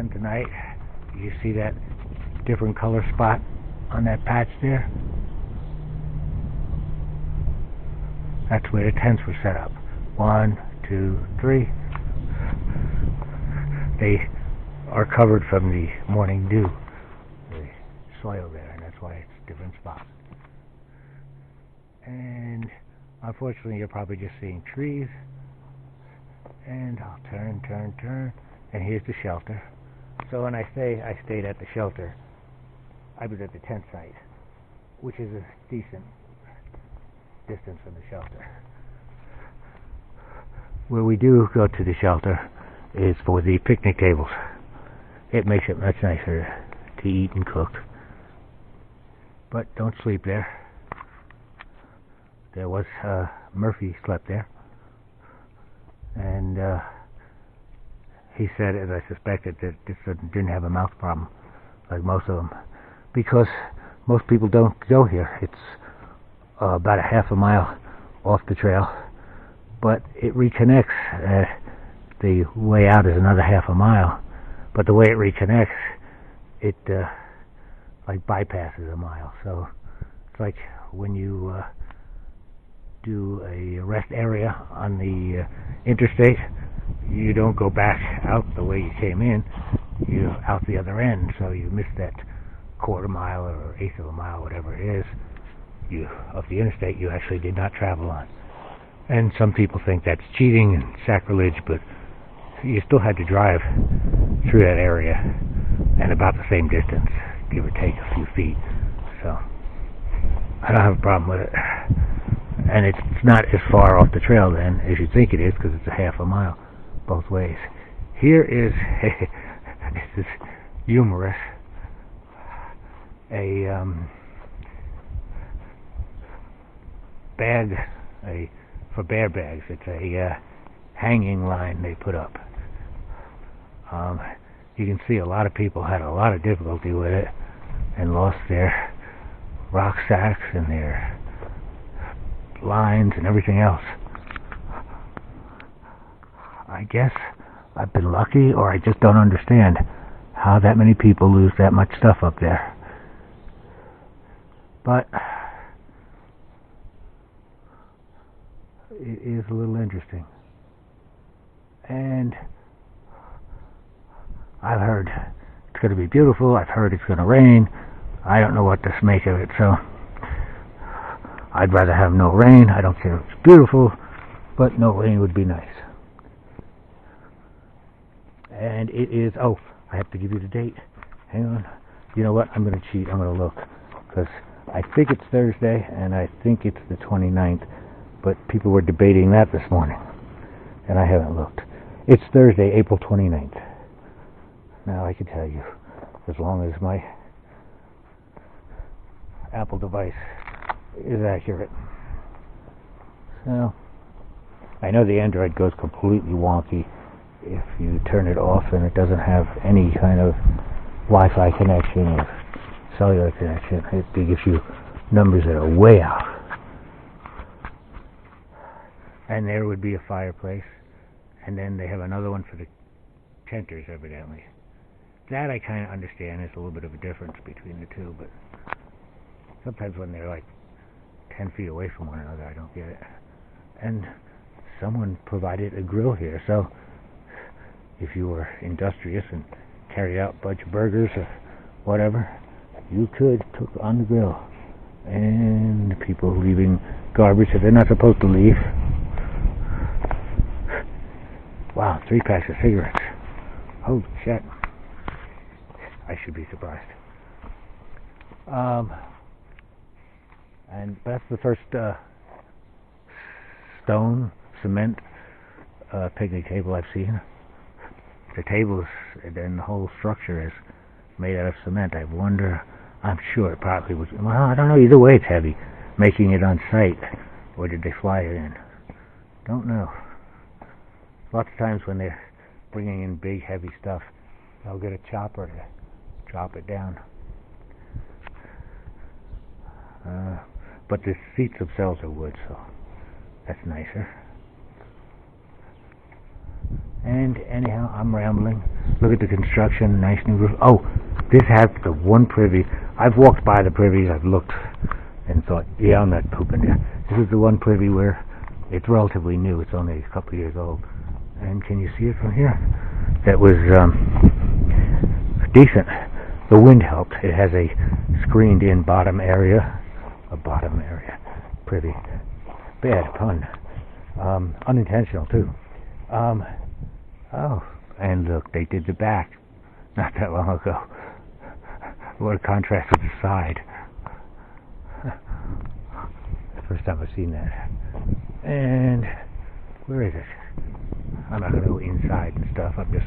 spend the night. You see that different color spot on that patch there? That's where the tents were set up. 1, 2, 3. They are covered from the morning dew, the soil there, and that's why it's different spots. And unfortunately, you're probably just seeing trees. And I'll turn, and here's the shelter. So when I say I stayed at the shelter, I was at the tent site, which is a decent distance from the shelter. Where we do go to the shelter is for the picnic tables. It makes it much nicer to eat and cook. But don't sleep there. There was Murphy slept there, and he said, as I suspected, that this didn't have a mouth problem like most of them, because most people don't go here. It's about a half a mile off the trail, but it reconnects. The way out is another half a mile, but the way it reconnects, it like bypasses a mile. So it's like when you do a rest area on the interstate, you don't go back out the way you came in, you're out the other end, so you miss that quarter mile or eighth of a mile, whatever it is, of the interstate you actually did not travel on. And some people think that's cheating and sacrilege, but you still had to drive through that area and about the same distance, give or take a few feet. So I don't have a problem with it. And it's not as far off the trail then as you think it is, because it's a half a mile both ways. Here is this is humorous. A bag, for bear bags. It's a hanging line they put up. You can see a lot of people had a lot of difficulty with it and lost their rucksacks and their lines and everything else. I guess I've been lucky, or I just don't understand how that many people lose that much stuff up there. But it is a little interesting. And I've heard it's going to be beautiful. I've heard it's going to rain. I don't know what to make of it, so I'd rather have no rain. I don't care if it's beautiful, but no rain would be nice. And it is, oh, I have to give you the date. Hang on. You know what? I'm going to cheat. I'm going to look, because I think it's Thursday, and I think it's the 29th, but people were debating that this morning, and I haven't looked. It's Thursday, April 29th. Now I can tell you, as long as my Apple device is accurate. So, I know the Android goes completely wonky if you turn it off and it doesn't have any kind of Wi-Fi connection or cellular connection. It gives you numbers that are way out. And there would be a fireplace, and then they have another one for the tenters, evidently. That I kind of understand. There's a little bit of a difference between the two, but sometimes when they're like 10 feet away from one another, I don't get it. And someone provided a grill here, so if you were industrious and carried out a bunch of burgers or whatever, you could cook on the grill. And people leaving garbage that they're not supposed to leave. Wow, 3 packs of cigarettes. Holy shit. I should be surprised. And that's the first stone, cement picnic table I've seen. The tables and the whole structure is made out of cement. I wonder, I'm sure it probably was, well, I don't know, either way it's heavy. Making it on site, or did they fly it in? Don't know. Lots of times when they're bringing in big heavy stuff, they'll get a chopper to chop it down. But the seats themselves are wood, so that's nicer. And anyhow, I'm rambling. Look at the construction, nice new roof. Oh, this has the one privy. I've walked by the privies, I've looked and thought, yeah, I'm not pooping there. This is the one privy where it's relatively new. It's only a couple of years old. And can you see it from here? That was decent. The wind helped. It has a screened-in bottom area. A bottom area. Privy. Bad pun. Unintentional, too. Oh, and look, they did the back not that long ago. What a contrast with the side. First time I've seen that. And where is it? I'm not going to go inside and stuff. I'm just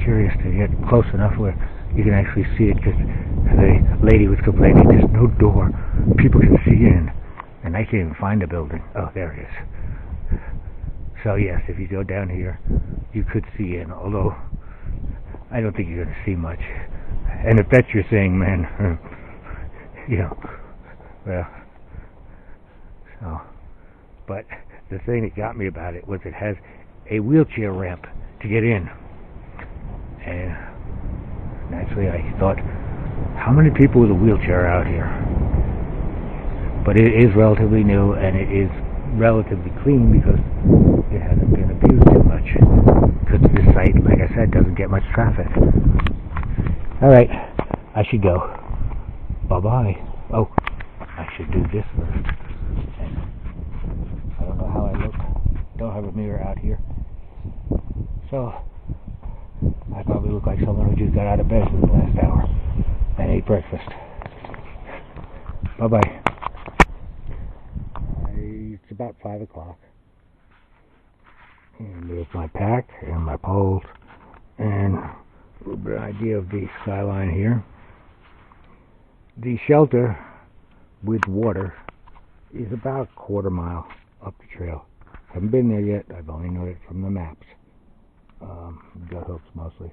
curious to get close enough where you can actually see it, because the lady was complaining there's no door people can see in, and I can't even find the building. Oh, there it is. So yes, if you go down here, you could see in, although I don't think you're going to see much. And if that's your thing, man, you know, well, so, but the thing that got me about it was it has a wheelchair ramp to get in. And naturally I thought, how many people with a wheelchair out here? But it is relatively new, and it is relatively clean because it hasn't been abused too much. Because this site, like I said, doesn't get much traffic. Alright, I should go. Bye-bye. Oh, I should do this first. And I don't know how I look. Don't have a mirror out here. So, I probably look like someone who just got out of bed for the last hour and ate breakfast. Bye-bye. It's about 5 o'clock. And there's my pack and my poles and a little bit of idea of the skyline here. The shelter with water is about a quarter mile up the trail. Haven't been there yet. I've only known it from the maps. Gut hooks mostly.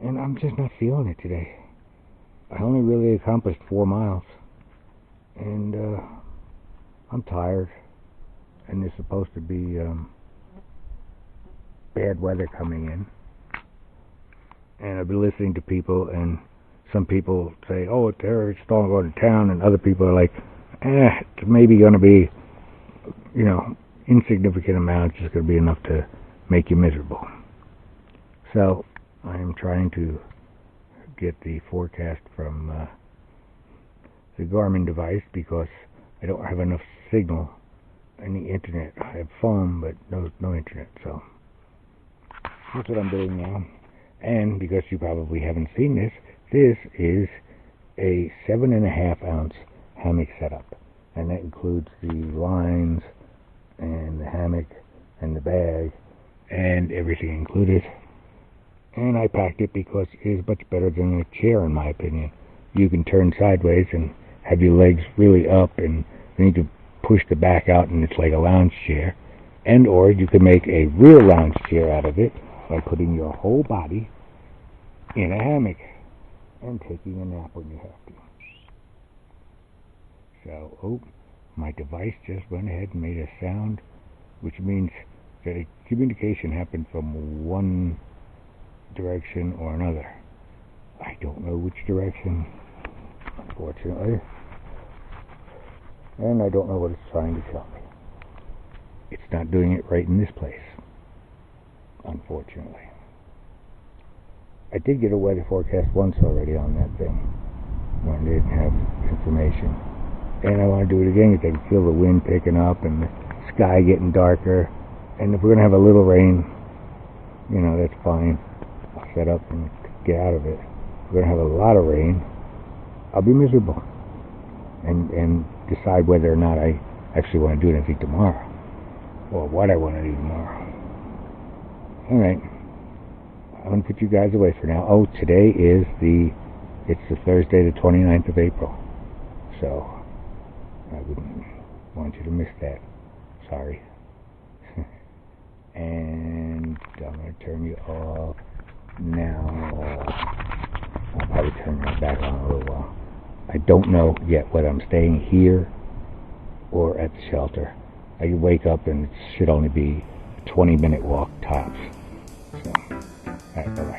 And I'm just not feeling it today. I only really accomplished 4 miles. And I'm tired. And there's supposed to be bad weather coming in. And I've been listening to people, and some people say, oh, a terrorist storm going to town, and other people are like, it's maybe going to be, you know, insignificant amount, just going to be enough to make you miserable. So I am trying to get the forecast from the Garmin device, because I don't have enough signal in the internet. I have phone, but no internet, so that's what I'm doing now. And because you probably haven't seen this, this is a 7.5 ounce hammock setup, and that includes the lines and the hammock and the bag and everything included. And I packed it because it is much better than a chair, in my opinion. You can turn sideways and have your legs really up, and you need to push the back out, and it's like a lounge chair. And or you can make a real lounge chair out of it by putting your whole body in a hammock and taking a nap when you have to. So, oh, my device just went ahead and made a sound, which means that a communication happened from one direction or another. I don't know which direction, unfortunately. And I don't know what it's trying to tell me. It's not doing it right in this place, unfortunately. I did get a weather forecast once already on that thing, when they didn't have information. And I want to do it again because I can feel the wind picking up and the sky getting darker. And if we're going to have a little rain, you know, that's fine. I'll set up and get out of it. If we're going to have a lot of rain, I'll be miserable. And decide whether or not I actually want to do anything tomorrow, or what I want to do tomorrow. Alright, I'm going to put you guys away for now. Oh, today is it's the Thursday the 29th of April, so I wouldn't want you to miss that. Sorry. And I'm going to turn you off now. I'll probably turn you back on a little while. I don't know yet whether I'm staying here or at the shelter. I wake up and it should only be a 20-minute walk tops. So. All right, bye-bye.